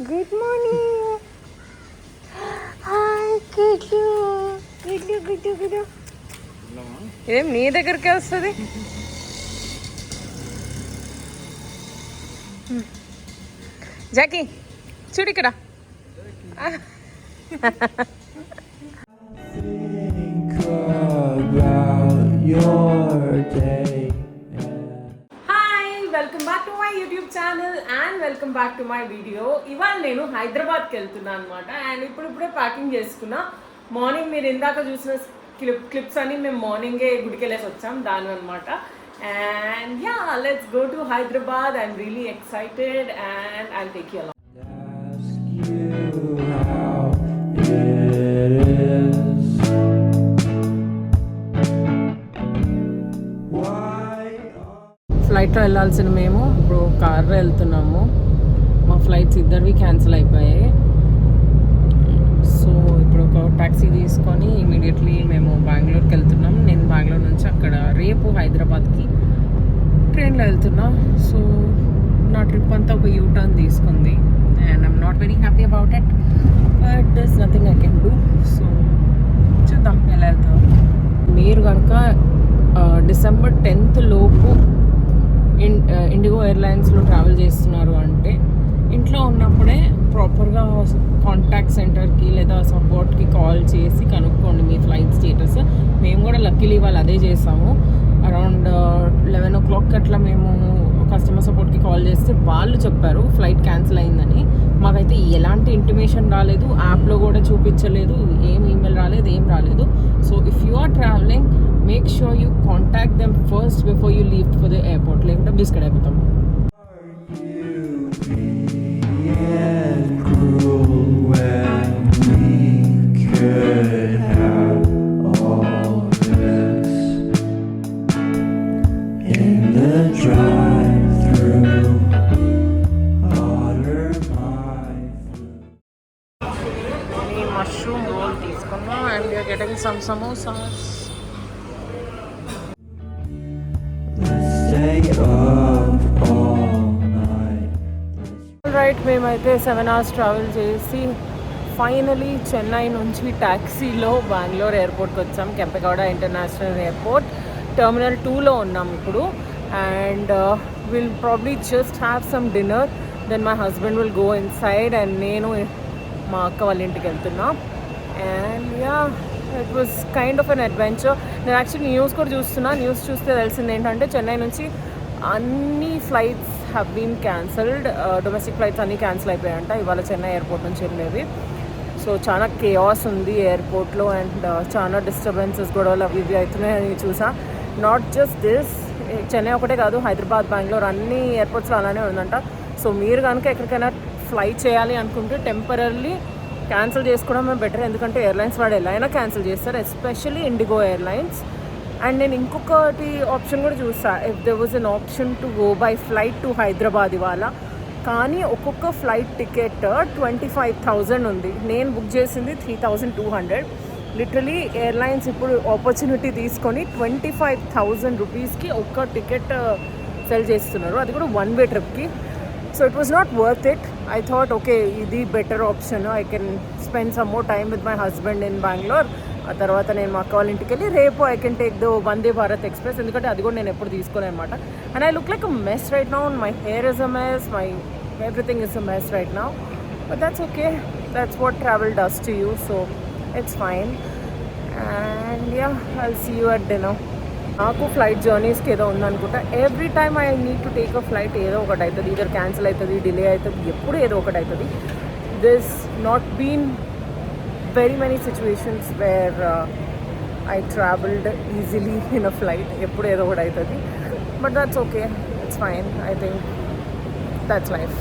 Good morning. Hi గుడ్డు గుడ్డు గుడ్డు గుడ్డు. ఏం నీ దగ్గరికే వస్తుంది? జాకీ చూడు ఇక్కడ. Welcome back to my YouTube channel and welcome back to my video. ఇవాళ నేను హైదరాబాద్కి వెళ్తున్నాను అనమాట. అండ్ ఇప్పుడే ప్యాకింగ్ చేసుకున్నా. మార్నింగ్ మీరు ఇందాక చూసిన క్లిప్స్ అని మేము మార్నింగే గుడికి వెళ్ళేసి వచ్చాం దాని అనమాట. And yeah, let's go to Hyderabad. I'm really excited and I'll take you along. ఫ్లైట్లో వెళ్ళాల్సిన మేము ఇప్పుడు కార్లో వెళ్తున్నాము. మా ఫ్లైట్స్ ఇద్దరివి క్యాన్సిల్ అయిపోయాయి. సో ఇప్పుడు ఒక ట్యాక్సీ తీసుకొని ఇమీడియట్లీ మేము బెంగళూరుకి వెళ్తున్నాం. నేను బెంగళూరు నుంచి అక్కడ రేపు హైదరాబాద్కి ట్రైన్లో వెళ్తున్నా. సో నా ట్రిప్ అంతా ఒక యూటర్న్ తీసుకుంది and I'm not very happy about it, but there is nothing I can do. So చూద్దాం ఎలా వెళ్తాం. మీరు కనుక డిసెంబర్ 10th లోపు ఇండిగో ఎయిర్లైన్స్లో ట్రావెల్ చేస్తున్నారు అంటే ఇంట్లో ఉన్నప్పుడే ప్రాపర్గా కాంటాక్ట్ సెంటర్కి లేదా సపోర్ట్కి కాల్ చేసి కనుక్కోండి మీ ఫ్లైట్ స్టేటస్. మేము కూడా లక్కీలీ వాళ్ళు అదే చేసాము. అరౌండ్ 11 o'clock అట్లా మేము కస్టమర్ సపోర్ట్కి కాల్ చేస్తే వాళ్ళు చెప్పారు ఫ్లైట్ క్యాన్సిల్ అయిందని. మాకైతే ఎలాంటి ఇంటిమేషన్ రాలేదు, యాప్లో కూడా చూపించలేదు, ఏం ఈమెయిల్ రాలేదు, ఏం రాలేదు. So if you are travelling, make sure you contact them first before you leave for the airport. లేకుంటే బిస్కెట్ అయిపోతాం. మష్రూమ్ రోల్ తీసుకున్నాం and we are getting some samosas. Right, మేమైతే 7 hours ట్రావెల్ చేసి ఫైనలీ చెన్నై నుంచి ట్యాక్సీలో బెంగళూరు ఎయిర్పోర్ట్కి వచ్చాం. కెంపెగౌడ ఇంటర్నేషనల్ ఎయిర్పోర్ట్ టర్మినల్ 2లో ఉన్నాం ఇప్పుడు. And will probably just have some dinner, then my husband will go inside and నేను మా అక్క వాళ్ళ ఇంటికి వెళ్తున్నా. And yeah, it was kind of an adventure. నేను యాక్చువల్లీ న్యూస్ కూడా చూస్తున్నా. న్యూస్ చూస్తే తెలిసింది ఏంటంటే చెన్నై నుంచి అన్ని flights have been cancelled. Domestic flights అన్నీ క్యాన్సిల్ అయిపోయాయంట ఇవాళ చెన్నై ఎయిర్పోర్ట్ నుంచి వెళ్ళేవి. సో చాలా కేయాస్ ఉంది ఎయిర్పోర్ట్లో అండ్ చాలా డిస్టర్బెన్సెస్, గొడవలు అవి ఇవి అవుతున్నాయని చూసా. నాట్ జస్ట్ దిస్, చెన్నై ఒకటే కాదు, హైదరాబాద్, బెంగళూరు అన్ని ఎయిర్పోర్ట్స్లో అలానే ఉందంట. సో మీరు కనుక ఎక్కడికైనా ఫ్లై చేయాలి అనుకుంటే టెంపరరీ క్యాన్సిల్ చేసుకోవడమే బెటర్. ఎందుకంటే ఎయిర్లైన్స్ వాడు ఎలా అయినా క్యాన్సిల్ చేస్తారు, ఎస్పెషల్లీ ఇండిగో ఎయిర్లైన్స్. అండ్ నేను ఇంకొకటి ఆప్షన్ కూడా చూసా, if there was an option to go by flight to Hyderabad ఇవాళ. కానీ ఒక్కొక్క ఫ్లైట్ టికెట్ 25,000 ఉంది. నేను బుక్ చేసింది 3,200. లిటరలీ ఎయిర్లైన్స్ ఇప్పుడు ఆపర్చునిటీ తీసుకొని 25,000 రూపీస్కి ఒక్క టికెట్ సెల్ చేస్తున్నారు, అది కూడా వన్ వే ట్రిప్కి. So it was not worth it. I thought okay, ఇది better option. I can spend some more time with my husband in Bengaluru. ఆ తర్వాత నేను మా అక్క వాళ్ళ ఇంటికి వెళ్ళి రేపు I can take the Vande Bharat express. ఎందుకంటే అది కూడా నేను ఎప్పుడు తీసుకోలేను అనమాట. And I look like a mess right now. My hair is a mess, my everything is a mess right now. But that's okay, that's what travel does to you. So it's fine. And yeah, I'll see you at dinner. నాకు flight జర్నీస్కి ఏదో ఉందనుకుంటా. Every time I need to take a flight ఏదో ఒకటి అవుతుంది. Either cancel అవుతుంది, delay అవుతుంది, ఎప్పుడు ఏదో ఒకటి అవుతుంది. This not been very many situations where I traveled easily in a flight. Eppudu edo okati aitadi, but that's okay, it's fine. I think that's life.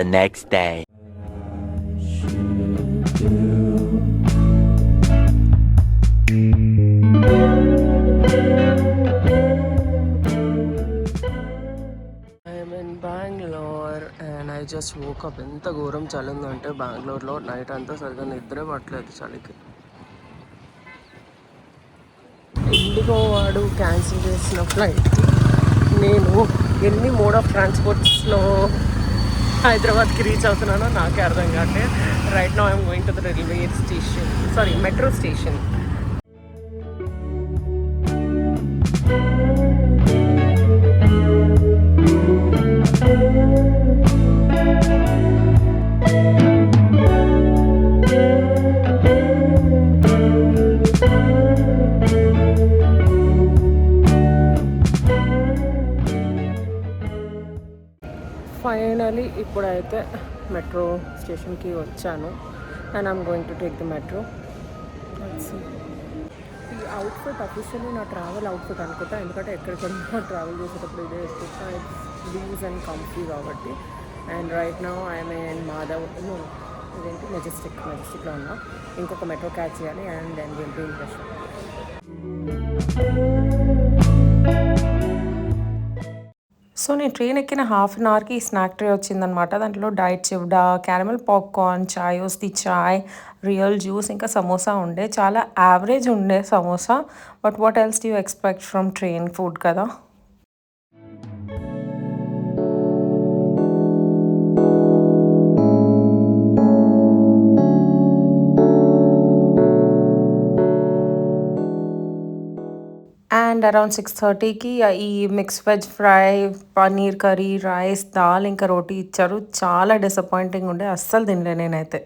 The next day. Just woke up. ఎంత ఘోరం చలి ఉందంటే బెంగళూరులో night అంతా సరిగ్గా నిద్రే పట్టలేదు చలికి. ఇండిగో వాడు క్యాన్సిల్ చేసిన ఫ్లైట్కి నేను ఎన్ని మోడ్ ఆఫ్ ట్రాన్స్పోర్ట్స్లో హైదరాబాద్కి రీచ్ అవుతున్నానో నాకే అర్థం కావట్లేదు. Right now I'm going to the railway station, sorry metro station. Finally ఇప్పుడైతే మెట్రో స్టేషన్కి వచ్చాను and I'm going to take the metro. ఈ అవుట్ఫిట్ అఫీషియల్లీ నా ట్రావెల్ అవుట్ఫిట్ అనుకుంటా, ఎందుకంటే ఎక్కడికైనా ట్రావెల్ చేసేటప్పుడు ఇదే వేసుకుంటా. ఇట్స్ లూజ్ అండ్ కంఫీ కాబట్టి. And right now I'm in Madhav, ఇదేంటి మెజెస్టిక్లో ఉన్నా. ఇంకొక మెట్రో క్యాచ్ చేయాలి and then will be in rush. So నేను ట్రైన్ ఎక్కిన హాఫ్ అన్ అవర్కి స్నాక్ ట్రే వచ్చిందనమాట. దాంట్లో డైట్ చివ్డా, క్యారమెల్ పాప్కార్న్, చాయ్ వస్తే చాయ్, రియల్ జ్యూస్, ఇంకా సమోసా ఉండే. చాలా యావరేజ్ ఉండే samosa, but what else do you expect from train food కదా. అండ్ అరౌండ్ 6:30కి ఈ mix veg fry, paneer curry, rice, dal ఇంకా రోటీ ఇచ్చారు. చాలా డిసప్పాయింటింగ్ ఉండే, అస్సలు తినలే నేనైతే.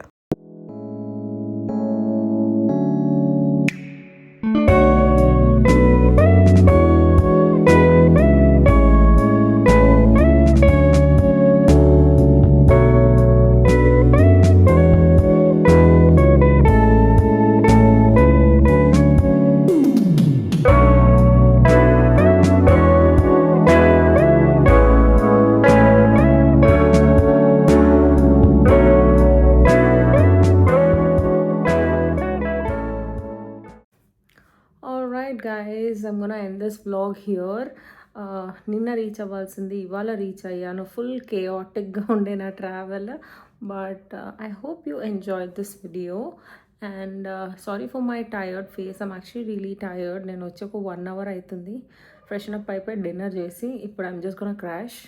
Alright guys, I'm gonna end this vlog here. నిన్న రీచ్ అవ్వాల్సింది ఇవాళ రీచ్ అయ్యాను. ఫుల్ కేయాటిక్గా ఉండే నా travel, but I hope you enjoyed this video. And sorry for my tired face, I'm actually really tired. నేను వచ్చి ఒక 1 hour అవుతుంది ఫ్రెషన్ అప్ అయిపోయి డిన్నర్ చేసి. ఇప్పుడు I'm just gonna crash.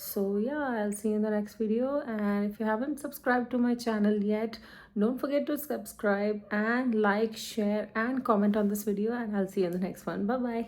So yeah, I'll see you in the next video, and if you haven't subscribed to my channel yet, don't forget to subscribe and like, share and comment on this video, and I'll see you in the next one. Bye bye.